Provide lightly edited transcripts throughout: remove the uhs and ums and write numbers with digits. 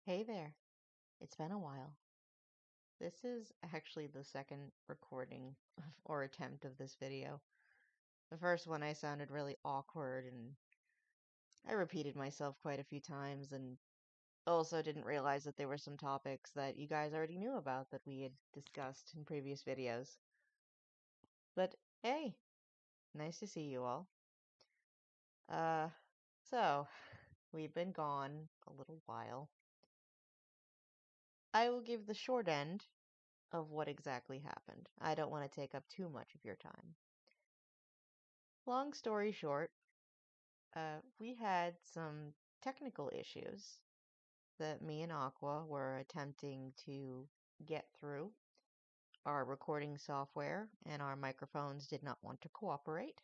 Hey there, it's been a while. This is actually the second recording or attempt of this video. The first one I sounded really awkward and I repeated myself quite a few times and also didn't realize that there were some topics that you guys already knew about that we had discussed in previous videos. But hey, nice to see you all. Uh, so, we've been gone a little while. I will give the short end of what exactly happened. I don't want to take up too much of your time. Long story short, we had some technical issues that me and Aqua were attempting to get through. Our recording software and our microphones did not want to cooperate.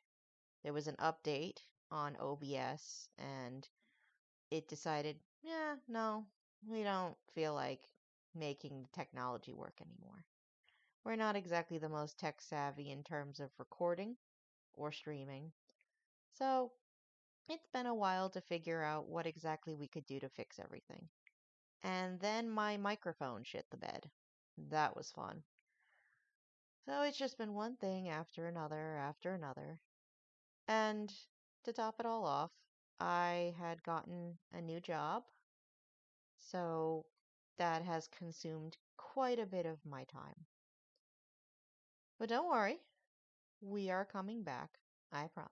There was an update on OBS, and it decided, yeah, no, we don't feel like making the technology work anymore. We're not exactly the most tech savvy in terms of recording or streaming. So it's been a while to figure out what exactly we could do to fix everything. And then my microphone shit the bed. That was fun. So it's just been one thing after another after another. And to top it all off, I had gotten a new job. So that has consumed quite a bit of my time. But don't worry, we are coming back. I promise.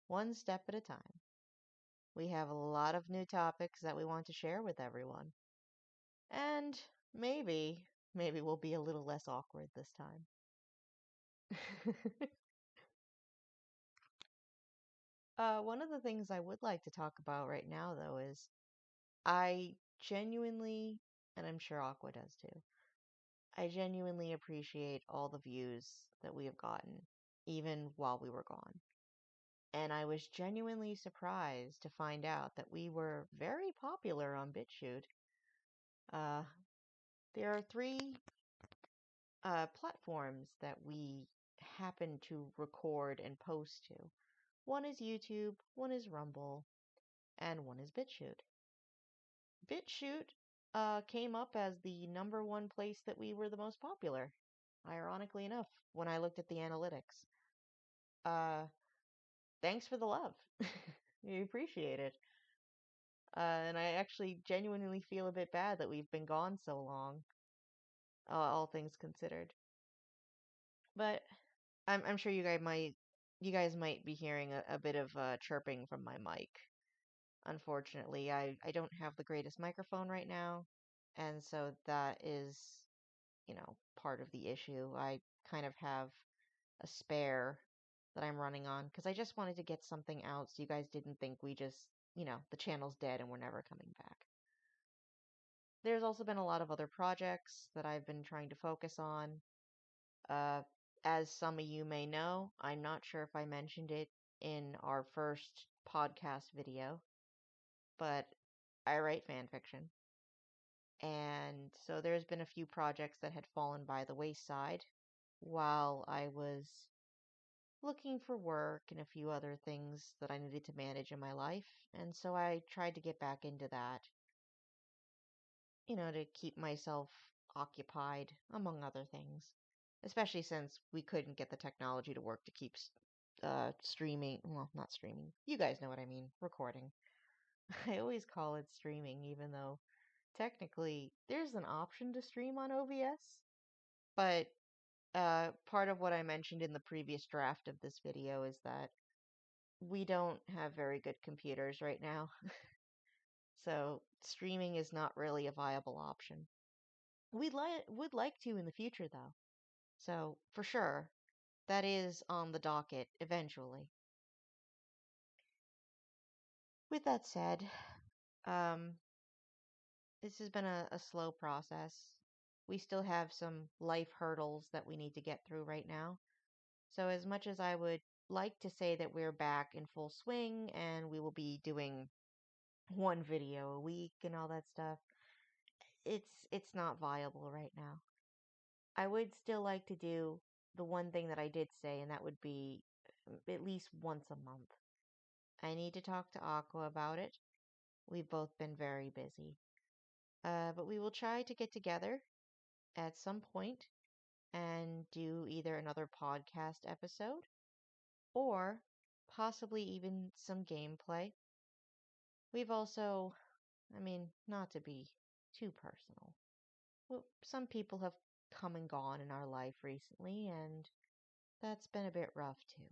One step at a time. We have a lot of new topics that we want to share with everyone. And maybe we'll be a little less awkward this time. One of the things I would like to talk about right now, though, is I genuinely, and I'm sure Aqua does too, I genuinely appreciate all the views that we have gotten, even while we were gone. And I was genuinely surprised to find out that we were very popular on BitChute. Uh, there are three platforms that we happen to record and post to. One is YouTube, one is Rumble, and one is BitChute. BitChute came up as the number one place that we were the most popular, ironically enough, when I looked at the analytics. Uh, Thanks for the love. We appreciate it. And I actually genuinely feel a bit bad that we've been gone so long, all things considered. But I'm sure you guys might be hearing a bit of chirping from my mic. Unfortunately, I don't have the greatest microphone right now, and so that is, part of the issue. I kind of have a spare that I'm running on because I just wanted to get something out so you guys didn't think we just, the channel's dead and we're never coming back. There's also been a lot of other projects that I've been trying to focus on. Uh, as some of you may know, I'm not sure if I mentioned it in our first podcast video, but I write fan fiction. And so there's been a few projects that had fallen by the wayside while I was looking for work and a few other things that I needed to manage in my life. And so I tried to get back into that, to keep myself occupied, among other things. Especially since we couldn't get the technology to work to keep streaming. Well, not streaming. You guys know what I mean. Recording. I always call it streaming, even though technically there's an option to stream on OBS. But part of what I mentioned in the previous draft of this video is that we don't have very good computers right now. So streaming is not really a viable option. Would like to in the future though. So for sure, that is on the docket eventually. With that said, um, this has been a slow process. We still have some life hurdles that we need to get through right now. So as much as I would like to say that we're back in full swing and we will be doing one video a week and all that stuff, it's not viable right now. I would still like to do the one thing that I did say, and that would be at least once a month. I need to talk to Aqua about it. We've both been very busy. But we will try to get together at some point and do either another podcast episode or possibly even some gameplay. We've also, I mean, not to be too personal, well, some people have come and gone in our life recently, and that's been a bit rough too.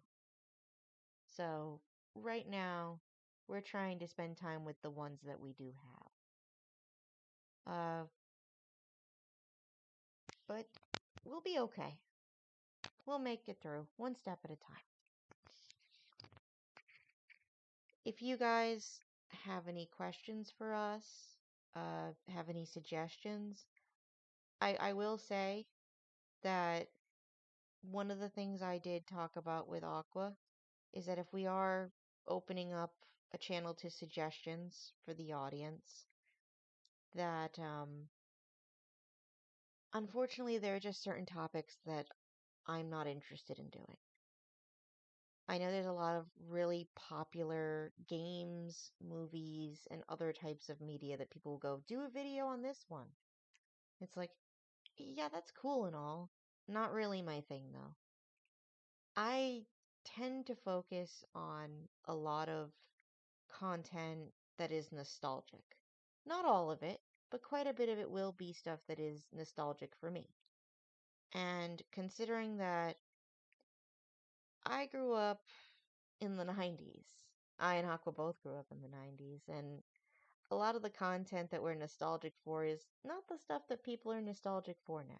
So, right now, we're trying to spend time with the ones that we do have. But we'll be okay. We'll make it through, one step at a time. If you guys have any questions for us, have any suggestions, I will say that one of the things I did talk about with Aqua is that if we are opening up a channel to suggestions for the audience, that unfortunately there are just certain topics that I'm not interested in doing. I know there's a lot of really popular games, movies, and other types of media that people will go, do a video on this one. It's like, yeah, that's cool and all. Not really my thing, though. I tend to focus on a lot of content that is nostalgic. Not all of it, but quite a bit of it will be stuff that is nostalgic for me. And considering that I grew up in the 90s, I and Aqua both grew up in the 90s, and a lot of the content that we're nostalgic for is not the stuff that people are nostalgic for now.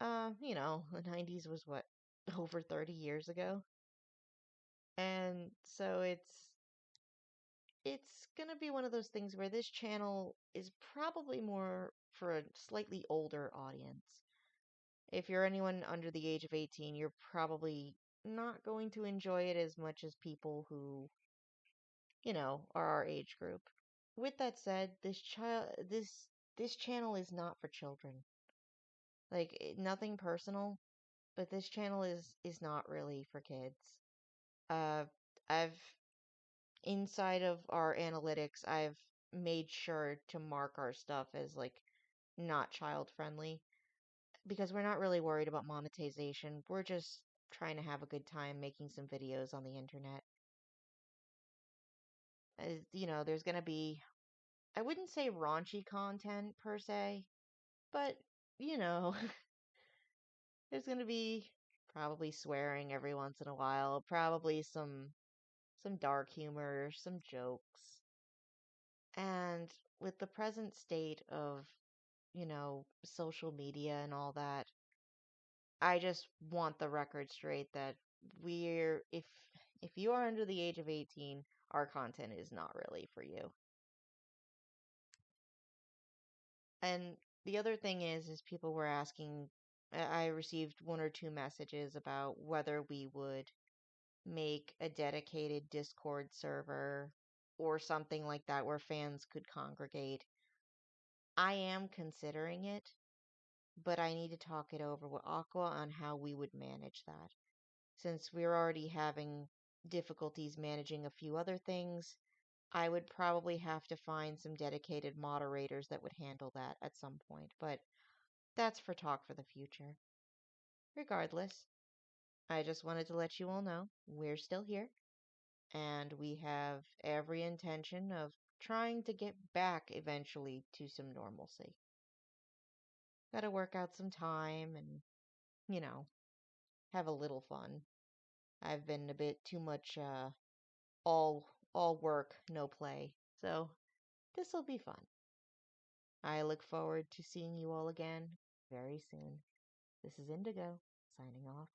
The 90s was what, over 30 years ago? And so it's gonna be one of those things where this channel is probably more for a slightly older audience. If you're anyone under the age of 18, you're probably not going to enjoy it as much as people who, are our age group. With that said, this channel is not for children. Like nothing personal, but this channel is not really for kids. Uh I've inside of our analytics, I've made sure to mark our stuff as like not child friendly because we're not really worried about monetization. We're just trying to have a good time making some videos on the internet. There's going to be, I wouldn't say raunchy content per se, but, you know, there's going to be probably swearing every once in a while, probably some dark humor, some jokes. And with the present state of, social media and all that, I just want the record straight that we're if you are under the age of 18, our content is not really for you. And the other thing is people were asking, I received one or two messages about whether we would make a dedicated Discord server or something like that where fans could congregate. I am considering it, but I need to talk it over with Aqua on how we would manage that. Since we're already having difficulties managing a few other things, I would probably have to find some dedicated moderators that would handle that at some point, but that's for talk for the future. Regardless, I just wanted to let you all know we're still here, and we have every intention of trying to get back eventually to some normalcy. Gotta work out some time and, you know, have a little fun. I've been a bit too much all work, no play. So this'll be fun. I look forward to seeing you all again very soon. This is Indigo, signing off.